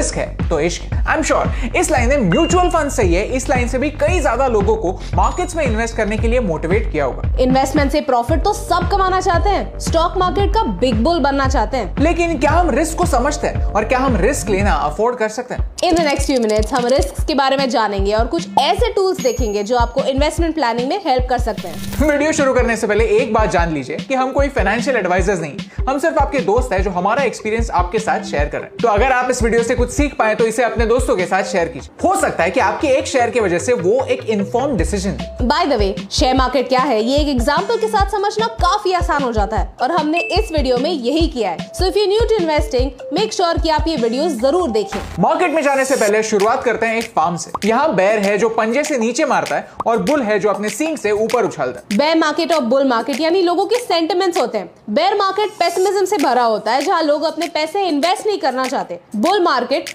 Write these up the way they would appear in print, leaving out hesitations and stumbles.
Risk है तो इश्क है। आई एम श्योर इस लाइन में म्यूचुअल फंड सही है, इस लाइन से भी कई ज्यादा लोगों को मार्केट्स में इन्वेस्ट करने के लिए मोटिवेट किया होगा। इन्वेस्टमेंट से प्रॉफिट तो सब कमाना चाहते हैं, स्टॉक मार्केट का बिग बुल बनना चाहते हैं, लेकिन क्या हम रिस्क को समझते हैं और क्या हम रिस्क लेना अफोर्ड कर सकते हैं? In the next few minutes हम रिस्क के बारे में जानेंगे और कुछ ऐसे टूल्स देखेंगे जो आपको इन्वेस्टमेंट प्लानिंग में हेल्प कर सकते हैं। वीडियो शुरू करने से पहले एक बात जान लीजिए कि हम कोई फाइनेंशियल एडवाइजर्स नहीं, हम सिर्फ आपके दोस्त हैं जो हमारा एक्सपीरियंस आपके साथ शेयर कर रहे हैं। तो अगर आप इस वीडियो से कुछ सीख पाए तो इसे अपने दोस्तों के साथ शेयर कीजिए, हो सकता है कि आपके एक शेयर की वजह से वो एक informed decision. By the way, share market क्या है ये एक एग्जांपल के साथ समझना काफी आसान हो जाता है और हमने इस वीडियो में यही किया है। So if you new to investing, make sure कि आप ये वीडियो जरूर देखें। मार्केट में जाने से पहले शुरुआत करते हैं एक फार्म से। यहाँ बेयर है जो पंजे से नीचे मारता है और बुल है जो अपने सींग से ऊपर उछालता है। बेयर मार्केट और बुल मार्केट यानी लोगों के सेंटिमेंट्स होते हैं। बेयर मार्केट पेसिमिज्म से भरा होता है जहां लोग अपने पैसे इन्वेस्ट नहीं करना चाहते। बुल मार्केट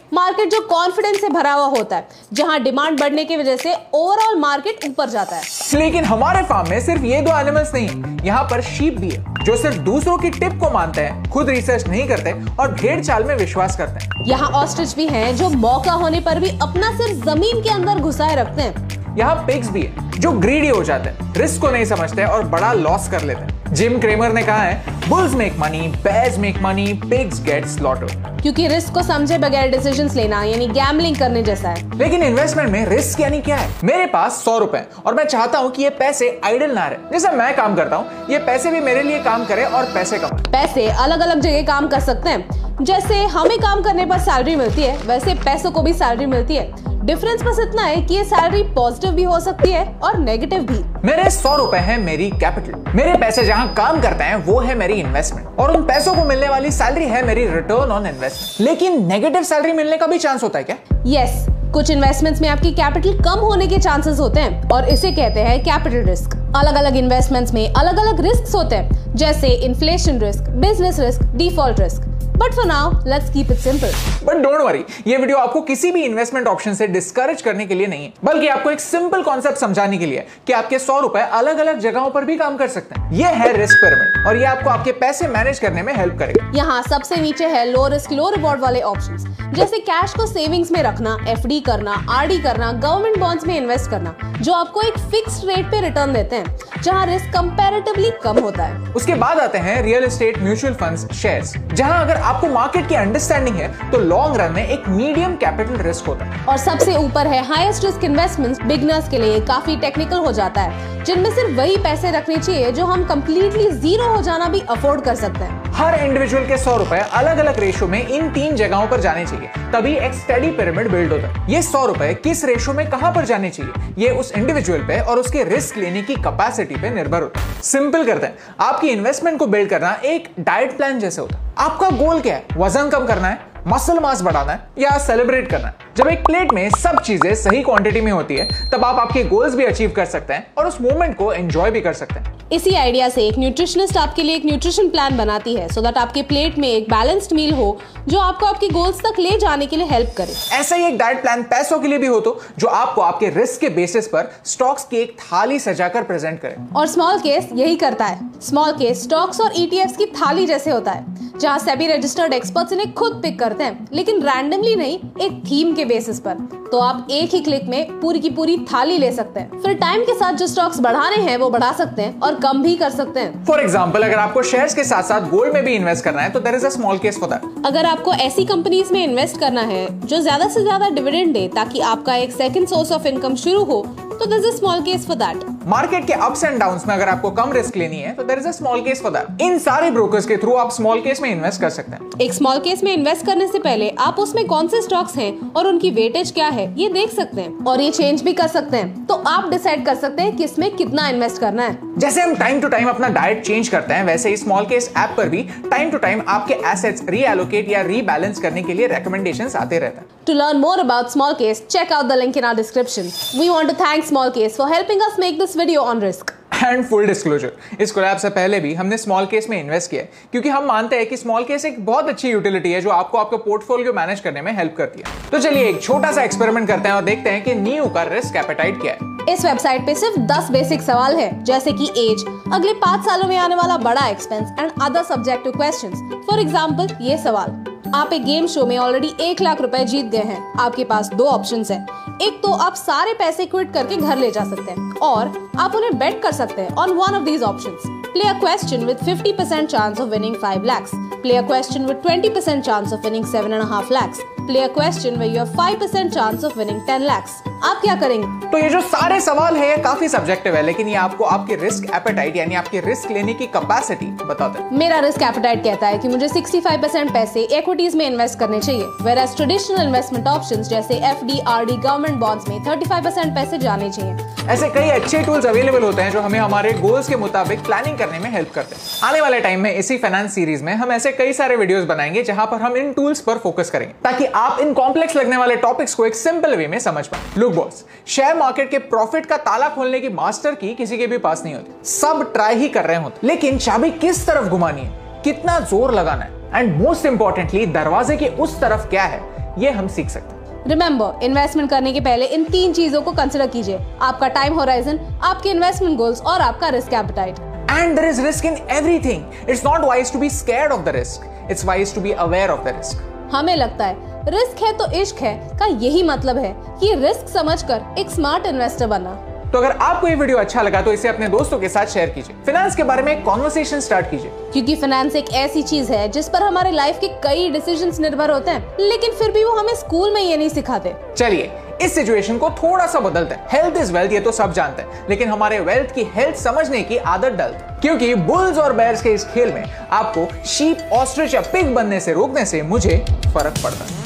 जो कॉन्फिडेंस से भरा हुआ होता है जहां डिमांड बढ़ने की वजह से ओवरऑल मार्केट ऊपर जाता है। लेकिन हमारे फार्म में सिर्फ ये दो एनिमल्स नहीं है, यहाँ पर शीप भी है जो सिर्फ दूसरों की टिप को मानते हैं, खुद रिसर्च नहीं करते और भेड़ चाल में विश्वास करते हैं। यहाँ ऑस्ट्रिच भी हैं जो मौका होने पर भी अपना सिर जमीन के अंदर घुसाए रखते हैं। यहाँ पिग्स भी है जो ग्रीडी हो जाते हैं, रिस्क को नहीं समझते और बड़ा लॉस कर लेते हैं। जिम क्रेमर ने कहा है, bulls make money, bears make money, pigs get slaughtered. क्योंकि रिस्क को समझे बगैर डिसीजंस लेना यानी गैम्बलिंग करने जैसा है। लेकिन इन्वेस्टमेंट में रिस्क यानी क्या है? मेरे पास 100 रुपए और मैं चाहता हूँ कि ये पैसे आइडल ना रहे। जैसे मैं काम करता हूँ, ये पैसे भी मेरे लिए काम करे और पैसे कमाए। पैसे अलग अलग जगह काम कर सकते हैं। जैसे हमें काम करने पर सैलरी मिलती है, वैसे पैसों को भी सैलरी मिलती है। डिफरेंस बस इतना है कि ये सैलरी पॉजिटिव भी हो सकती है और नेगेटिव भी। मेरे 100 रुपए है मेरी कैपिटल। मेरे पैसे जहाँ काम करते हैं वो है मेरी इन्वेस्टमेंट और उन पैसों को मिलने वाली सैलरी है मेरी रिटर्न ऑन इन्वेस्टमेंट। लेकिन नेगेटिव सैलरी मिलने का भी चांस होता है क्या? यस, कुछ इन्वेस्टमेंट्स में आपकी कैपिटल कम होने के चांसेस होते हैं और इसे कहते हैं कैपिटल रिस्क। अलग अलग इन्वेस्टमेंट्स में अलग अलग रिस्क होते हैं, जैसे inflation risk, business risk, default risk. But for now, let's keep it simple. But don't worry, ये वीडियो आपको किसी भी इन्वेस्टमेंट ऑप्शन से डिस्करेज करने के लिए नहीं है, बल्कि आपको एक सिंपल कॉन्सेप्ट समझाने के लिए कि आपके 100 रुपए अलग अलग जगहों पर भी काम कर सकते हैं। ये है रिस्क पिरामिड और ये आपको आपके पैसे मैनेज करने में हेल्प करेगा। यहाँ सबसे नीचे है लो रिस्क लो रिवॉर्ड वाले ऑप्शंस, जैसे कैश को सेविंग्स में रखना, एफडी करना, आरडी करना, गवर्नमेंट बॉन्ड्स में इन्वेस्ट करना, जो आपको एक फिक्स्ड रेट पे रिटर्न देते हैं, जहाँ रिस्क कंपैरेटिवली कम होता है। उसके बाद आते हैं real estate, mutual funds, shares, जहाँ अगर आपको मार्केट की अंडरस्टैंडिंग है तो लॉन्ग रन में एक मीडियम कैपिटल रिस्क होता है। और सबसे ऊपर है हाईएस्ट रिस्क इन्वेस्टमेंट्स। बिगिनर्स के लिए काफी टेक्निकल हो जाता है, जिनमें सिर्फ वही पैसे रखने चाहिए जो हम कंप्लीटली जीरो हो जाना भी अफोर्ड कर सकते हैं। हर इंडिविजुअल के 100 रुपए अलग अलग रेशो में इन 3 जगहों पर जाने चाहिए, तभी एक स्टेडी पिरामिड बिल्ड होता है। ये 100 रुपए किस रेशो में कहां पर जाने चाहिए, ये उस इंडिविजुअल पे और उसके रिस्क लेने की कैपेसिटी पे निर्भर होता है। सिंपल करते हैं, आपकी इन्वेस्टमेंट को बिल्ड करना एक डाइट प्लान जैसे होता है। आपका गोल क्या है? वजन कम करना है, मसल मास बढ़ाना है या सेलिब्रेट करना है? जब एक प्लेट में सब चीजें सही क्वांटिटी में होती है तब आप आपके गोल्स भी अचीव कर सकते हैं और उस मोमेंट को एंजॉय भी कर सकते हैं। इसी आइडिया से एक न्यूट्रिशनिस्ट आपके लिए एक न्यूट्रिशन प्लान बनाती है सो दैट आपके प्लेट में एक बैलेंस्ड मील हो जो आपको आपके गोल्स तक ले जाने के लिए हेल्प करे। ऐसा ही एक डाइट प्लान पैसों के लिए भी हो तो जो आपको आपके रिस्क के बेसिस पर स्टॉक्स की एक थाली सजाकर प्रेजेंट करे। और स्मॉल केस यही करता है। स्मॉल केस स्टॉक्स और ईटीएफ्स की थाली जैसे होता है, जहां सेबी रजिस्टर्ड एक्सपर्ट्स इन्हें खुद पिक करते हैं, लेकिन रैंडमली नहीं, एक थीम के बेसिस पर। तो आप एक ही क्लिक में पूरी की पूरी थाली ले सकते हैं। फिर टाइम के साथ जो स्टॉक्स बढ़ाने हैं वो बढ़ा सकते हैं और कम भी कर सकते हैं। फॉर एग्जाम्पल, अगर आपको शेयर्स के साथ साथ गोल्ड में भी इन्वेस्ट करना है तो there is a small case for that. अगर आपको ऐसी कंपनीज में इन्वेस्ट करना है जो ज्यादा से ज्यादा डिविडेंड दे ताकि आपका एक सेकंड सोर्स ऑफ इनकम शुरू हो, तो there is a small case for that. Market के अप्स एंड डाउन्स में अगर आपको कम रिस्क लेनी है तो there is a small case for that. इन सारे ब्रोकर्स के थ्रू आप स्मॉल केस में इन्वेस्ट कर सकते हैं। एक स्मॉल केस में इन्वेस्ट करने से पहले आप उसमें कौन से स्टॉक्स हैं और उनकी वेटेज क्या है ये देख सकते हैं और ये चेंज भी कर सकते हैं। तो आप डिसाइड कर सकते हैं किसमें कितना इन्वेस्ट करना है। जैसे हम टाइम टू टाइम अपना डाइट चेंज करते हैं, वैसे ही स्मॉल केस ऐप पर भी टाइम टू टाइम आपके एसेट्स रीएलोकेट या रीबैलेंस करने के लिए रिकमेंडेशंस आते रहते हैं। To learn more about Small Case, check out the link in our description. We want to thank Small Case for helping us make this video on risk. And full disclosure, इस collab से पहले भी हमने small case में invest किया है क्योंकि हम मानते हैं कि स्मॉल केस एक बहुत अच्छी यूटिलिटी है जो आपको आपका पोर्टफोलियो मैनेज करने में हेल्प करती है। तो चलिए एक छोटा सा एक्सपेरिमेंट करते हैं और देखते हैं कि नीयू का रिस्क एपेटाइट क्या है। इस वेबसाइट पे सिर्फ 10 बेसिक सवाल है, जैसे कि एज, अगले 5 सालों में आने वाला बड़ा expense and other subjective questions. For example ये सवाल, आप एक गेम शो में ऑलरेडी 1 लाख रुपए जीत गए हैं। आपके पास 2 ऑप्शंस हैं। एक तो आप सारे पैसे क्विट करके घर ले जा सकते हैं और आप उन्हें बेट कर सकते हैं on one of these options. Play a question with 50% chance of winning 5 lakhs. Play a question with 20% chance of winning 7.5 lakhs. Play a question where you have 5% chance of winning 10 lakhs. आप क्या करेंगे? तो ये जो सारे सवाल है ये काफी सब्जेक्टिव है, लेकिन ये आपको आपके रिस्क एपेटाइट यानी आपके रिस्क लेने की कैपेसिटी बताता है। मेरा रिस्क एपेटाइट कहता है कि मुझे 65% पैसे इक्विटीज में इन्वेस्ट करने चाहिए, whereas ट्रेडिशनल इन्वेस्टमेंट ऑप्शंस जैसे FD, RD, गवर्नमेंट बॉन्ड्स में 35% पैसे जाने चाहिए। ऐसे कई अच्छे टूल्स अवेलेबल होते हैं जो हमें हमारे गोल्स के मुताबिक प्लानिंग करने में हेल्प करते हैं। आने वाले टाइम में इसी फाइनेंस सीरीज में हम ऐसे कई सारे वीडियोस बनाएंगे जहां पर हम इन टूल्स पर फोकस करेंगे ताकि आप इन कॉम्प्लेक्स लगने वाले टॉपिक्स को एक सिंपल वे में समझ पाए। लुक बॉस, शेयर मार्केट के प्रॉफिट का ताला खोलने की मास्टर की किसी के भी पास नहीं होती। सब ट्राई ही कर रहे होते, लेकिन चाबी किस तरफ घुमानी है, कितना जोर लगाना है एंड मोस्ट इंपॉर्टेंटली दरवाजे के उस तरफ क्या है, ये हम सीख सकते हैं। रिमेंबर, इन्वेस्टमेंट करने के पहले इन 3 चीजों को कंसिडर कीजिए: आपका टाइम होराइजन, आपके इन्वेस्टमेंट गोल्स और आपका risk appetite. And there is risk in everything. It's not wise to be scared of the risk. It's wise to be aware of the risk. हमें लगता है रिस्क है तो इश्क है का यही मतलब है कि रिस्क समझकर एक स्मार्ट इन्वेस्टर बनना। तो अगर आपको ये वीडियो अच्छा लगा तो इसे अपने दोस्तों के साथ शेयर कीजिए। फाइनेंस के बारे में एक कॉन्वर्सेशन स्टार्ट कीजिए, क्योंकि फाइनेंस एक ऐसी चीज है जिस पर हमारे लाइफ के कई डिसीजंस निर्भर होते हैं, लेकिन फिर भी वो हमें स्कूल में ये नहीं सिखाते। चलिए इस सिचुएशन को थोड़ा सा बदलते हैं। हेल्थ इज वेल्थ, ये तो सब जानते हैं, लेकिन हमारे वेल्थ की हेल्थ समझने की आदत डालते हैं, क्योंकि बुल्स और बेयर्स के इस खेल में आपको शीप, ऑस्ट्रिच या पिग बनने से रोकने से मुझे फर्क पड़ता है।